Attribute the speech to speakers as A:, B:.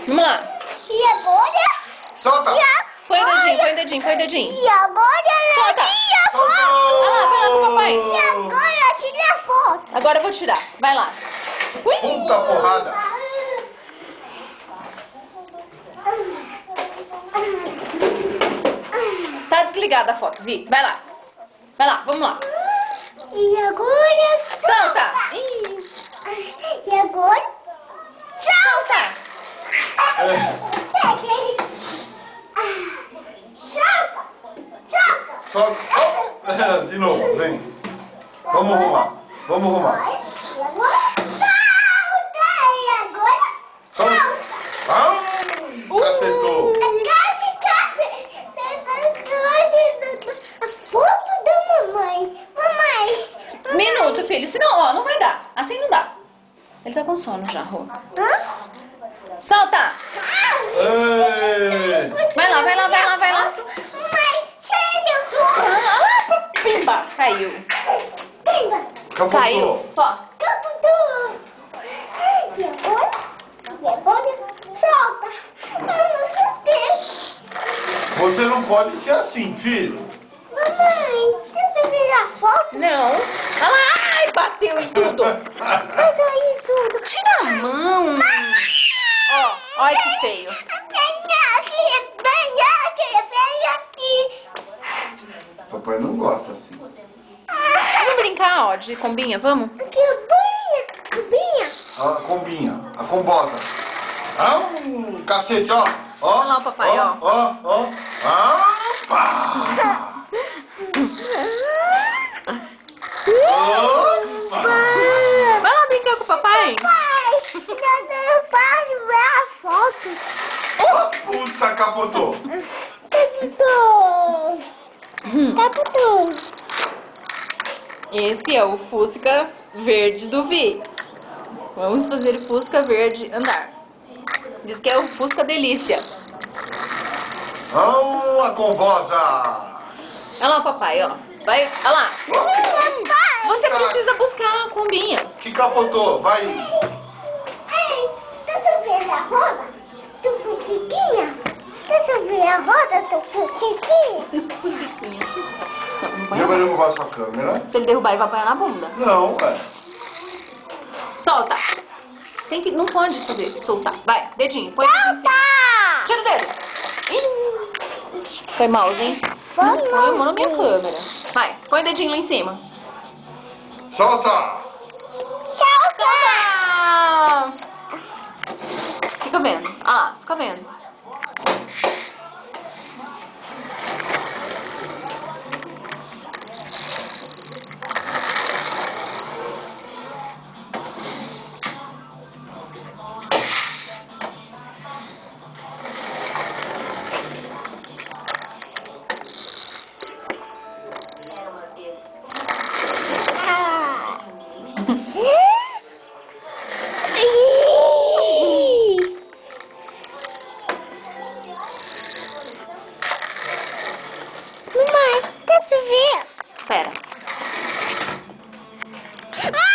A: Vamos lá.
B: E agora?
C: Solta!
A: Põe o dedinho, põe o dedinho, põe o dedinho.
B: E agora ela
A: Solta.
B: tira a foto.
A: Vai lá pro papai.
B: E agora tira a foto.
A: Agora eu vou tirar. Vai lá. Ui.
C: Puta porrada!
A: Tá desligada a foto, Vi. Vai lá. Vai lá, vamos lá.
B: E agora?
A: Solta.
B: E agora?
A: Solta.
B: Solta.
C: Solta! De novo, vem. Vamos arrumar. Vamos arrumar.
B: E agora? Solta. E agora?
C: Solta! Ah, acertou!
B: A foto da mamãe. Mamãe.
A: Minuto, filho. Senão, ó, não vai dar. Assim não dá. Ele tá com sono já, Rô.
B: Hã?
A: Solta.
C: Ei.
A: Vai lá, vai lá, vai lá, vai lá.
B: Mamãe, chega.
A: Ah, pimba. Caiu.
B: Pimba.
C: Capotou.
A: Caiu. Só.
B: Caputou. E agora? E agora? Solta.
C: Você não pode ser assim, filho.
B: Mamãe, tenta virar foto.
A: Não. Olha lá. Ai, bateu em tudo.
B: Olha aí tudo.
A: Tira a mão. Ó, olha que feio.
C: Papai não gosta assim.
A: Vamos brincar, ó, de combinha, vamos?
B: Aqui, cubinha.
C: A combinha, a combosa. Ah, cacete, ó. Ó,
A: Olha lá o papai, ó.
C: Ó, ó. Ah, pá. Opa.
A: Vai lá brincar com o papai.
B: Pai, não faz ver a foto.
C: Ó, puta, capotou.
B: Caputou. Caputou.
A: Esse é o Fusca verde do Vi. Vamos fazer o Fusca verde andar. Diz que é o Fusca delícia.
C: Ah, a combosa.
A: Olha lá o papai, ó. Vai, olha lá. Você precisa buscar a combinha.
C: Que capotou, vai.
B: Ei, deixa eu ver a roda do Futiquinha. Deixa eu ver a roda do Futiquinha.
A: Não põe
C: Ele
A: a
C: vai
A: mão.
C: derrubar sua câmera?
A: Se ele derrubar, ele vai apanhar na bunda.
C: Não,
A: Solta. Tem que, não pode fazer, soltar. Vai, dedinho, põe o dedinho em cima.
B: Solta!
A: Tira o dedo. Ih, foi mouse, hein? Não põe a mão na minha câmera. Vai, põe o dedinho lá em cima.
C: Solta!
A: Solta! Fica vendo. Ah, fica vendo.
B: Mamãe, deixa eu ver.
A: Espera.
B: Ah!